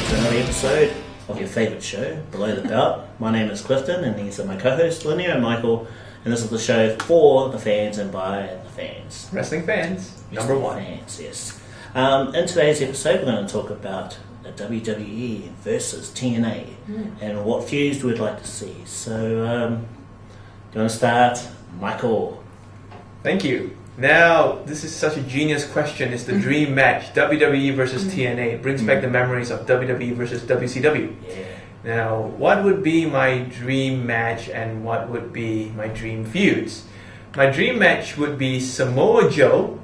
back to another episode of your favourite show, Below the Belt. My name is Clifton, and these are my co-hosts, Linnea and Michael, and this is the show for the fans and by the fans. Wrestling fans, number one. Fans, yes. In today's episode, we're going to talk about the WWE versus TNA and what feuds we'd like to see. So, do you want to start, Michael? Thank you. Now, this is such a genius question. It's the dream match, WWE versus TNA. It brings back the memories of WWE versus WCW. Yeah. Now, what would be my dream match and what would be my dream feuds? My dream match would be Samoa Joe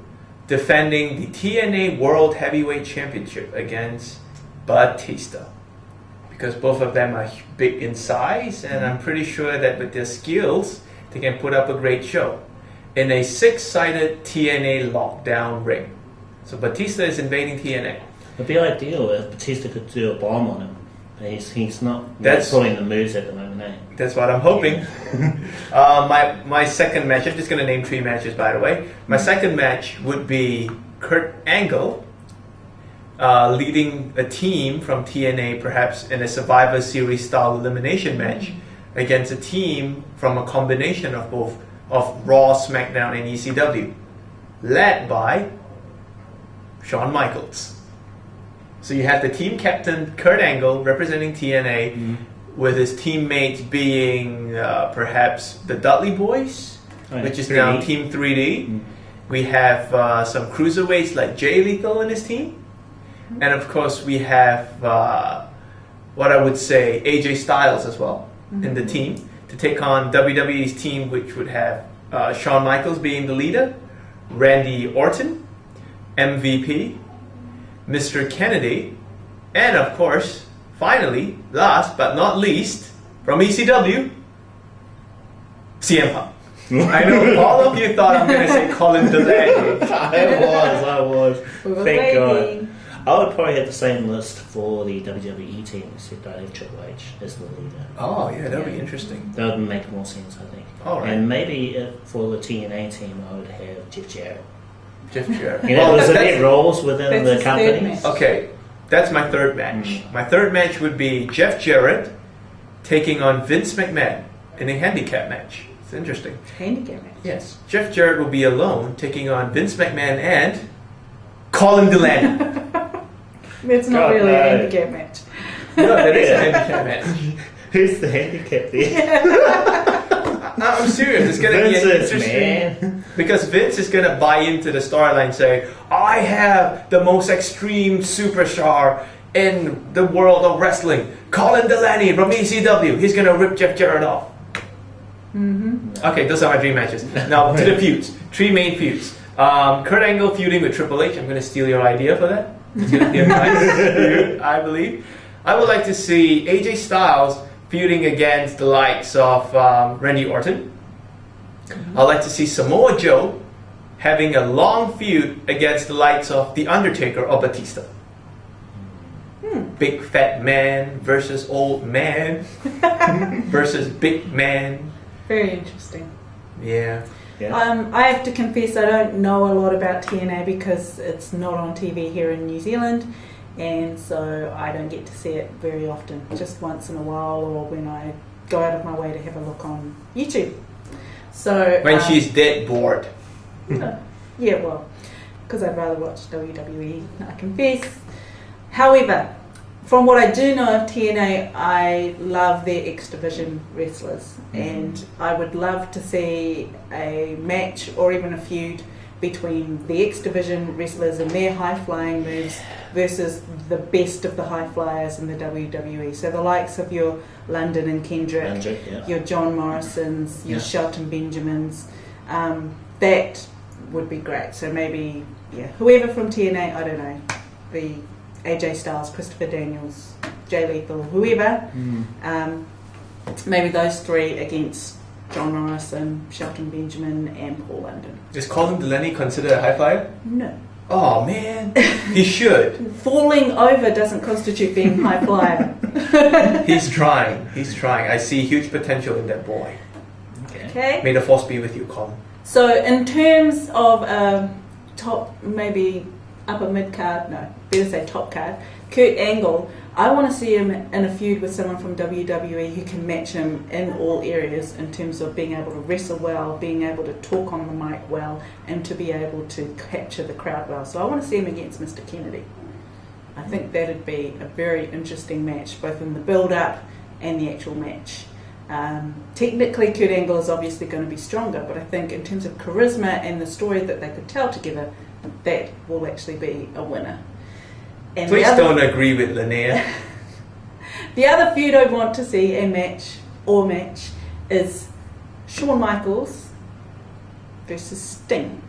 defending the TNA World Heavyweight Championship against Batista. Because both of them are big in size, and I'm pretty sure that with their skills, they can put up a great show. In a 6-sided TNA lockdown ring. So Batista is invading TNA. It'd be ideal if Batista could do a bomb on him. But he's not pulling the moves at the moment, eh? That's what I'm hoping. My second match, I'm just going to name 3 matches by the way. My second match would be Kurt Angle leading a team from TNA perhaps in a Survivor Series style elimination match against a team from a combination of both of Raw, SmackDown, and ECW, led by Shawn Michaels. So you have the team captain, Kurt Angle, representing TNA, with his teammates being perhaps the Dudley Boys, which is 3D. Now Team 3D. We have some cruiserweights like Jay Lethal in his team. And of course we have what I would say AJ Styles as well in the team, to take on WWE's team, which would have Shawn Michaels being the leader, Randy Orton, MVP, Mr. Kennedy, and of course, finally, last but not least, from ECW, CM Punk. I know all of you thought I'm going to say Colin Delaney. I was. Thank God. I would probably have the same list for the WWE team, except I'd have Triple H as the leader. Oh, yeah, that would be interesting. That would make more sense, I think. All right. And maybe for the TNA team, I would have Jeff Jarrett. Jeff Jarrett. You know, was there roles within the company? Okay, that's my third match. My third match would be Jeff Jarrett taking on Vince McMahon in a handicap match. It's interesting. Handicap match? Yes. Jeff Jarrett will be alone taking on Vince McMahon and Colin Delaney. It's not really a handicap match. No, that is a handicap match. Who's the handicap there? I'm serious. It's going to be interesting. Man. Because Vince is going to buy into the storyline saying, I have the most extreme superstar in the world of wrestling, Colin Delaney from ECW. He's going to rip Jeff Jarrett off. Okay, those are my dream matches. Now to the feuds. 3 main feuds. Kurt Angle feuding with Triple H. I'm going to steal your idea for that. It's going to be a nice feud, I believe. I would like to see AJ Styles feuding against the likes of Randy Orton. I'd like to see Samoa Joe having a long feud against the likes of The Undertaker or Batista. Big fat man versus old man versus big man. Very interesting. Yeah. I have to confess I don't know a lot about TNA because it's not on TV here in New Zealand, and so I don't get to see it very often, just once in a while or when I go out of my way to have a look on YouTube. So when she's dead bored. Yeah, well, because I'd rather watch WWE, I confess. However, from what I do know of TNA, I love their X Division wrestlers, and I would love to see a match or even a feud between the X Division wrestlers and their high-flying moves versus the best of the high flyers in the WWE. So the likes of your London and Kendrick, your John Morrisons, your Shelton Benjamins, that would be great. So maybe, whoever from TNA, I don't know, the AJ Styles, Christopher Daniels, Jay Lethal, whoever, maybe those 3 against John Morrison, Shelton Benjamin, and Paul London. Is Colin Delaney considered a high flyer? No. Oh man, he should. Falling over doesn't constitute being high flyer. He's trying. I see huge potential in that boy. Okay. May the force be with you, Colin. So in terms of top, maybe upper mid card, no, better say top card, Kurt Angle I want to see him in a feud with someone from WWE who can match him in all areas in terms of being able to wrestle well, being able to talk on the mic well, and to be able to capture the crowd well. So I want to see him against Mr. Kennedy. I think that'd be a very interesting match, both in the build-up and the actual match. Technically, Kurt Angle is obviously going to be stronger, but I think in terms of charisma and the story that they could tell together, that will actually be a winner. And Please don't agree with Linnea. The other feud I want to see match is Shawn Michaels versus Sting.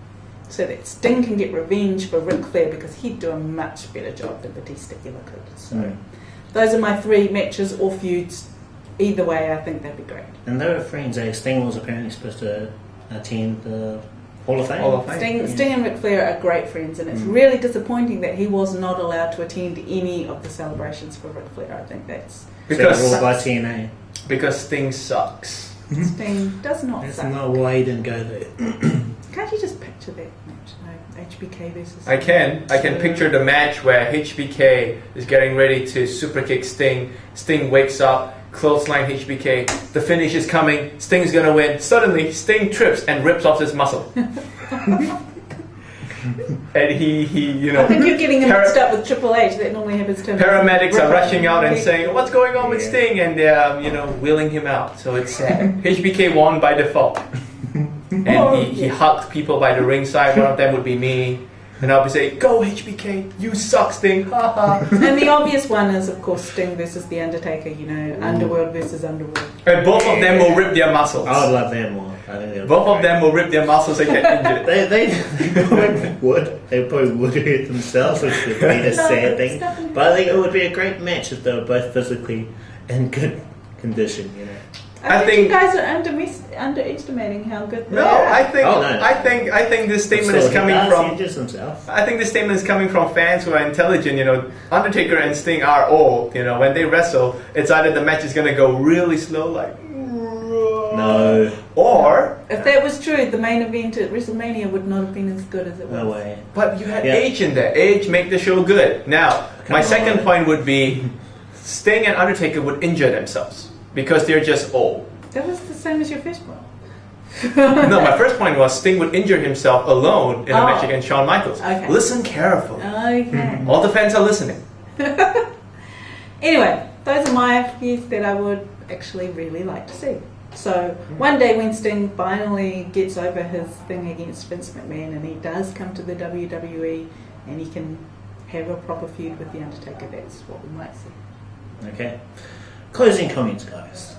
So that Sting can get revenge for Ric Flair because he'd do a much better job than Batista ever could. So those are my 3 matches or feuds. Either way, I think that'd be great. And they were friends. Sting was apparently supposed to attend the Hall of Fame. Sting and Ric Flair are great friends, and it's really disappointing that he was not allowed to attend any of the celebrations for Ric Flair. I think that's because by TNA. Because Sting sucks. Sting does not There's suck. no way he didn't go there. Can't you just picture that match? No, HBK versus. I can picture the match where HBK is getting ready to super kick Sting. Sting wakes up, clothesline HBK. The finish is coming. Sting's gonna win. Suddenly, Sting trips and rips off his muscle. And he, you know. I think you're getting him mixed up with Triple H. That normally happens to him. Paramedics are rushing out and saying, "What's going on with Sting?" And they're, wheeling him out. So it's sad. HBK won by default. And he hugged people by the ringside. One of them would be me. And I'll be saying, "Go HBK, you suck, Sting." And the obvious one is, of course, Sting versus The Undertaker, Underworld versus Underworld. And both of them will rip their muscles. I would love them more. I think both of them will rip their muscles and get injured. they probably would. They probably would hurt themselves, which would be a sad thing. But I think it would be a great match if they were both physically in good condition, I think you guys are underestimating how good they No, are. I think this statement is coming from. I think this statement is coming from fans who are intelligent. Undertaker and Sting are old. When they wrestle, it's either the match is gonna go really slow, like no, or if that was true, the main event at WrestleMania would not have been as good as it was. No way. But you had Edge in there. Edge make the show good. Now, my second point would be Sting and Undertaker would injure themselves. Because they're just old. That was the same as your first point. No, my first point was Sting would injure himself alone in a match against Shawn Michaels. Okay. Listen carefully. Okay. All the fans are listening. Anyway, those are my views that I would actually really like to see. So one day when Sting finally gets over his thing against Vince McMahon and he does come to the WWE and he can have a proper feud with The Undertaker, that's what we might see. Okay. Closing comments, guys.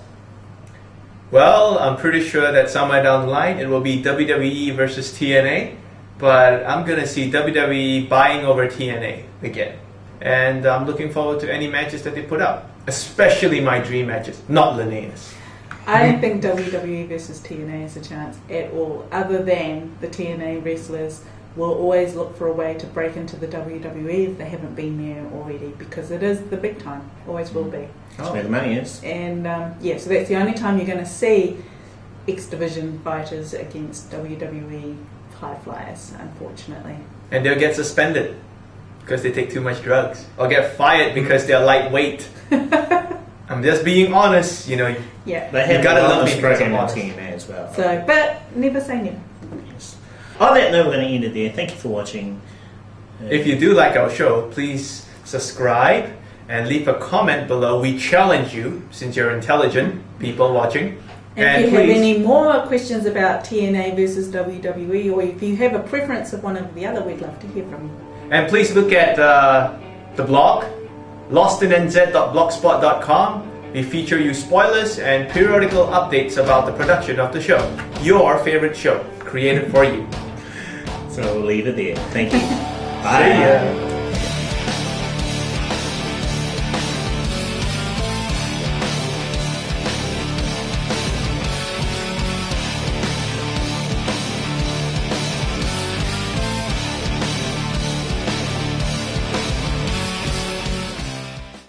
Well, I'm pretty sure that somewhere down the line it will be WWE versus TNA, but I'm going to see WWE buying over TNA again. And I'm looking forward to any matches that they put up, especially my dream matches, not Linnea's. I don't think WWE versus TNA has a chance at all, other than the TNA wrestlers will always look for a way to break into the WWE if they haven't been there already, because it is the big time, always will be. That's where the money is. And so that's the only time you're going to see X Division fighters against WWE high flyers, unfortunately. And they'll get suspended because they take too much drugs, or get fired because they're lightweight. I'm just being honest, Yeah. They have gotta a love lot me of because stroke in I'm the honest. TNA as well. So, but never say never. Yes. On that note, we're going to end it there. Thank you for watching. If you do like our show, please subscribe and leave a comment below. We challenge you, since you're intelligent people watching. And if you have any more questions about TNA versus WWE, or if you have a preference of one over the other, we'd love to hear from you. And please look at the blog, lostinNZ.blogspot.com. We feature you spoilers and periodical updates about the production of the show. Your favorite show, created for you. So we'll leave it there. Thank you. Bye. See ya.